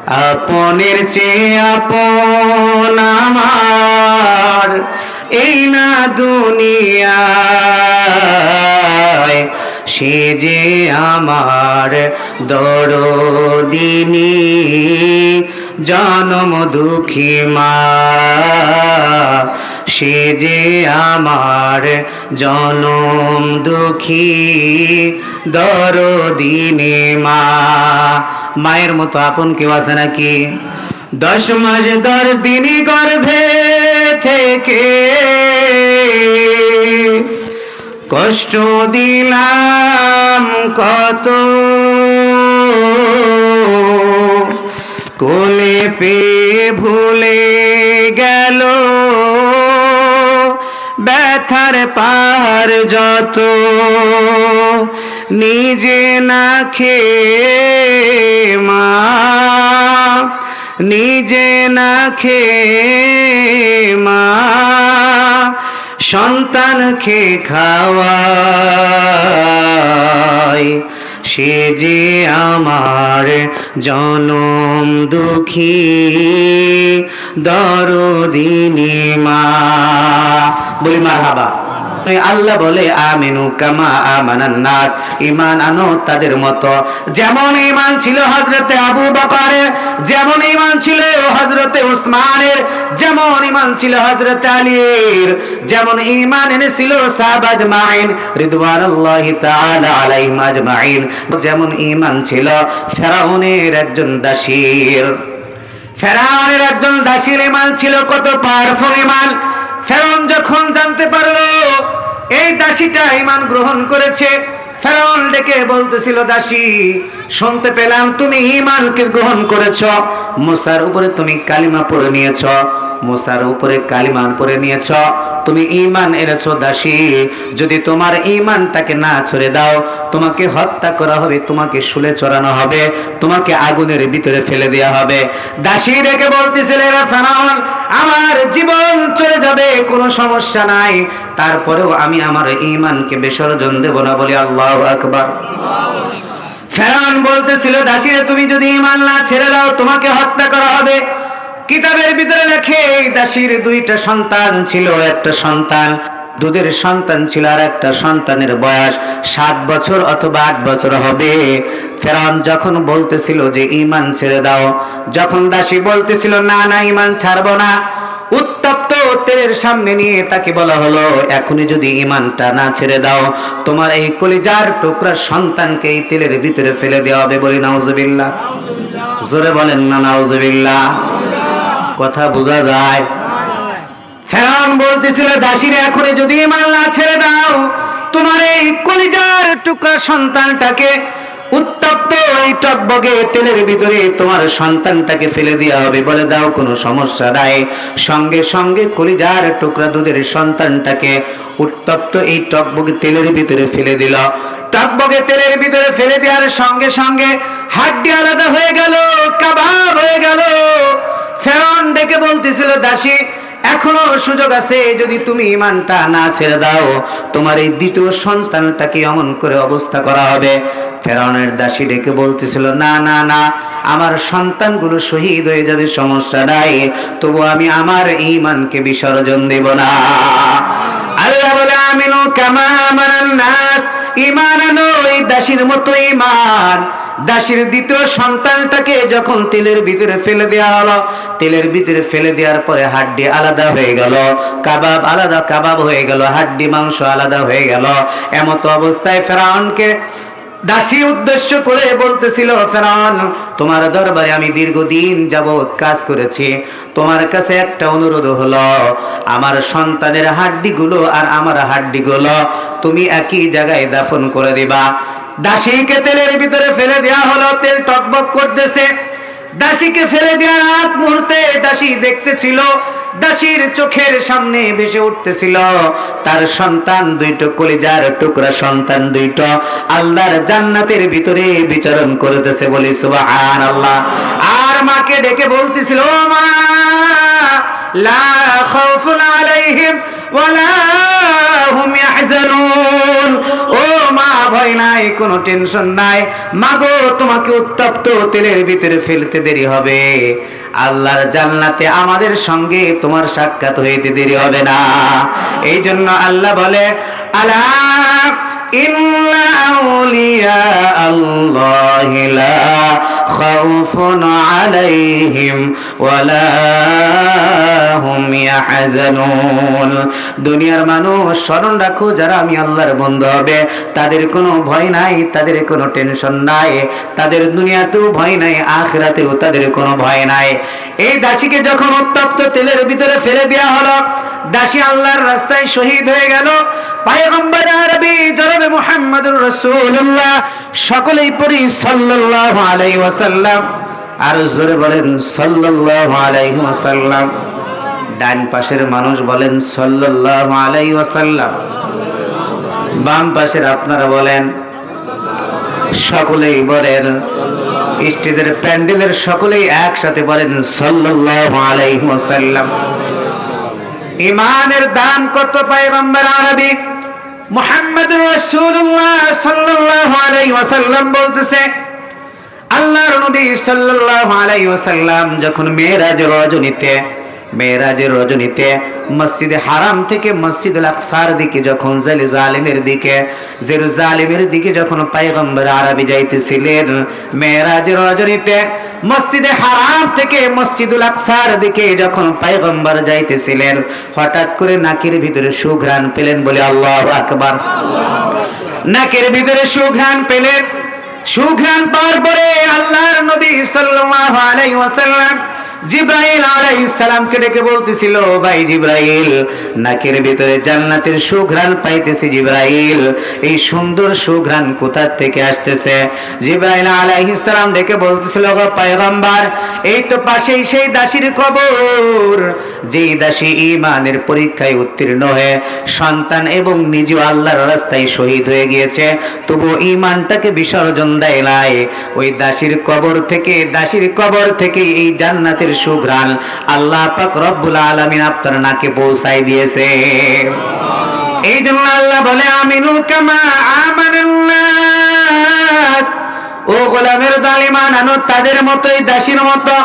আপনের চেয়ে আপন আমার এই না দুনিয়ায়, সে যে আমার দরদিনী জনম দুঃখী মা, সে যে আমার জনম দুঃখী দরদিনী মা। মায়ের মতো আপন কেউ আছে নাকি? 10 মাস দরদিনী গর্ভে থেকে কষ্ট দিলাম কত, কোলে পেয়ে ভুলে গেল ব্যথার পার যত, নিজে না খেয়ে মা, নিজে না খেয়ে মা সন্তানকে খাওয়ায়, সে যে আমার জনম দুঃখী দরদিনী মা। বলি মারহাবা। আল্লাহ বলে আমিনু কামা আমানান নাস, ঈমান আনো তাদের মতো। যেমন ঈমান ছিল হযরতে আবু বকরের, যেমন ঈমান ছিল হযরতে উসমানের, যেমন ঈমান ছিল হযরতে আলীর, যেমন ঈমান এনেছিল সাহাবা আজমাইন রিদওয়ানুল্লাহি তাআলা আলাইহিম আজমাইন, যেমন ঈমান ছিল ফেরাউনের একজন দাসীর। ফেরাউনের একজন দাসীর ঈমান ছিল কত পাওয়ারফুল ঈমান। ফেরাউন যখন জানতে পারলো এই দাসীটা ঈমান গ্রহণ করেছে, ফেরাউন ডেকে বলতেছিল, দাসী শুনতে পেলাম তুমি ঈমানকে গ্রহণ করেছো, মুসার উপরে তুমি কালিমা পড়ে নিয়েছো, মুসার উপরে কালিমা পড়ে নিয়েছো, তুমি ঈমান এনেছো। দাসী যদি তোমার ঈমানটাকে না ছেড়ে দাও, তোমাকে হত্যা করা হবে, তোমাকে শুলে চড়ানো হবে, তোমাকে আগুনের ভিতরে ফেলে দেওয়া হবে। দাসী ডেকে বলতেছিল, ফেরাউন আমার জীবন চলে যাবে কোনো সমস্যা নাই, তারপরেও আমি আমার ঈমানকে বিসর্জন দেব না। বলি আল্লাহু আকবার। ফেরাউন বলতেছিল, দাসী তুমি যদি ঈমান না ছেড়ে দাও তোমাকে হত্যা করা হবে। কিতাবের ভিতরে লেখে এই দাসীর 2টা সন্তান ছিল, একটা সন্তান দুধের সন্তান ছিল, আর একটা সন্তানের বয়স 7 বছর অথবা 8 বছর হবে। ফেরাউন যখন বলতেছিল যে ঈমান ছেড়ে দাও, যখন দাসী বলতেছিল না না ঈমান ছাড়বো না, উত্তপ্ত তেলের সামনে নিয়ে তাকে বলা হলো, এখনই যদি ঈমানটা না ছেড়ে দাও তোমার এই কলিজার টুকরা সন্তানকে এই তেলের ভিতরে ফেলে দেওয়া হবে। বলি নাউজুবিল্লাহ। জোরে বলেন না নাউজুবিল্লাহ। কথা বোঝা যায়? ফেরাউন বলতেছিল, দাসীরে এখনই যদি ঈমান না ছেড়ে দাও তোমার এই কলিজার টুকরা সন্তানটাকে উত্তপ্ত এই টকবগে তেলের ভিতরে তোমার সন্তানটাকে ফেলে দেওয়া হবে। বলে দাও কোনো সমস্যা নাই। সঙ্গে সঙ্গে কলিজার টুকরা দুধের সন্তানটাকে উত্তপ্ত এই টকবগে তেলের ভিতরে ফেলে দিল। টকবগে তেলের ভিতরে ফেলে দেওয়ার সঙ্গে সঙ্গে হাড্ডি আলাদা হয়ে গেল, কাবাব হয়ে গেল। ফেরাউন ডেকে বলতেছিল, দাসী এখনো সুযোগ আছে, যদি তুমি ঈমানটা না ছেড়ে দাও তোমার এই দ্বিতীয় সন্তানটাকে অমন করে অবস্থা করা হবে। ফেরাউনের দাসী ডেকে বলতেছিল, না না না, আমার সন্তানগুলো শহীদ হয়ে যাবে, সমস্যা নাই, তবু আমি আমার ঈমানকে বিসর্জন দেব না। আল্লাহ বলে আমিনু কামা আমানান নাস, ঈমান আনো এই দাসীর মতো ঈমান। দাসীর দ্বিতীয় সন্তানটাকে যখন তেলের ভিতরে ফেলে দেওয়া হলো, তেলের ভিতরে ফেলে দেওয়ার পরে হাড্ডি আলাদা হয়ে গেল, কাবাব আলাদা কাবাব হয়ে গেল, হাড্ডি মাংস আলাদা হয়ে গেল। এমত অবস্থায় ফেরাউনকে দাসী উদ্দেশ্য করে বলতেছিল, ফেরাউন তোমার দরবারে আমি দীর্ঘদিন যাবৎ কাজ করেছি, তোমার কাছে একটা অনুরোধ হলো, আমার সন্তানের হাড্ডিগুলো আর আমার হাড্ডিগুলো তুমি একই জায়গায় দাফন করে দিবা। দাসীকে তেলের ভিতরে ফেলে দেওয়া হলো, তেল টকবক করতেছে। দাসীকে ফেলে দেওয়ার আগ মুহূর্তে দাসী দেখতেছিল, দাসীর চোখের সামনে ভেসে উঠতেছিল তার সন্তান 2টো, কলিজার টুকরা সন্তান 2টো আল্লাহর জান্নাতের ভিতরে বিচরণ করতেছে। বলি সুবহানাল্লাহ। আর মাকে ডেকে বলতেছিল, ও মা লা খাউফুন আলাইহিম ওয়ালা হুম ইয়াহজানুন। ও মা, ভয় নাই, কোনো টেনশন নাই। মাগো, তোমাকে উত্তপ্ত তেলের ভিতরে ফেলতে দেরি হবে, আল্লাহর জান্নাতে আমাদের সঙ্গে তোমার সাক্ষাৎ হইতে দেরি হবে না। এই জন্য আল্লাহ বলে, আলা ইন্না আউলিয়া আল্লাহি লা খাউফুন আলাইহিম ওয়ালা হুম ইয়াহজানুন। দুনিয়ার মানুষ, স্মরণ রাখো, যারা আমি আল্লাহর বন্ধু হবে তাদের কোনো ভয় নাই, তাদের কোনো টেনশন নাই, তাদের দুনিয়াতেও ভয় নাই, আখিরাতেও তাদের কোনো ভয় নাই। এই দাসীকে যখন উত্তপ্ত তেলের ভিতরে ফেলে দেওয়া হলো, দাসী আল্লাহর রাস্তায় শহীদ হয়ে গেল। পয়গম্বর আরবি জনাবে মুহাম্মদুর রাসূলুল্লাহ, সকলেই পড়ি সাল্লাল্লাহু আলাইহি ওয়াসাল্লাম। আর জোরে বলেন সাল্লাল্লাহু আলাইহি ওয়াসাল্লাম। ডান পাশের মানুষ বলেন সাল্লাল্লাহু আলাইহি ওয়াসাল্লাম। বাম পাশের আপনারা বলেন, সকলেই বলেন, স্টেজের প্যান্ডেলের সকলেই একসাথে বলেন সাল্লাল্লাহু আলাইহি ওয়াসাল্লাম। ঈমানের দাম কত! পয়গম্বর আরবি মুহাম্মদুর রাসূলুল্লাহ সাল্লাল্লাহু আলাইহি ওয়াসাল্লাম বলতেছে, আল্লাহর নবী সাল্লাল্লাহু আলাইহি ওয়াসাল্লাম যখন মেরাজের রজনীতে মসজিদে হারাম থেকে মসজিদুল আকসার দিকে যখন জেরুজালেমের দিকে যখন পয়গম্বর আরবি যাইতেছিলেন, মেরাজের রজনীতে মসজিদে হারাম থেকে মসজিদুল আকসার দিকে যখন পয়গম্বর যাইতেছিলেন, হঠাৎ করে নাকের ভিতরে সুঘ্রাণ পেলেন। বলে আল্লাহু আকবার। নাকের ভিতরে সুঘ্রাণ পেলেন। সুঘ্রাণ পাওয়ার পরে আল্লাহর নবী সাল্লাল্লাহু আলাইহি ওয়াসাল্লাম জিবরাইল আলাইহিস সালামকে ডেকে বলতেছিল, ভাই জিবরাইল, নাকের ভিতরে জান্নাতের সুঘ্রাণ পাইতেছি। জিবরাইল, এই সুন্দর সুঘ্রাণ কোথা থেকে আসতেছে? জিবরাইল আলাইহিস সালাম ডেকে বলতেছিল, গো পয়গম্বর, এই তো পাশেই সেই দাসীর কবর, যেই দাসী ঈমানের পরীক্ষায় উত্তীর্ণ হয়ে সন্তান এবং নিজে আল্লাহর রাস্তায় শহীদ হয়ে গিয়েছে, তবু ঈমানটাকে বিসর্জন দেয় নাই। ওই দাসীর কবর থেকে এই জান্নাতের সুঘ্রাণ আল্লাহ পাক রব্বুল আলামিন আপনার নাকে পৌঁছায় দিয়েছে। এই জন্য আল্লাহ বলে, আমিনু কামা আমানান নাস। ও গোলামের দল, ঈমান আনো তাদের মতোই, দাসীর মতো।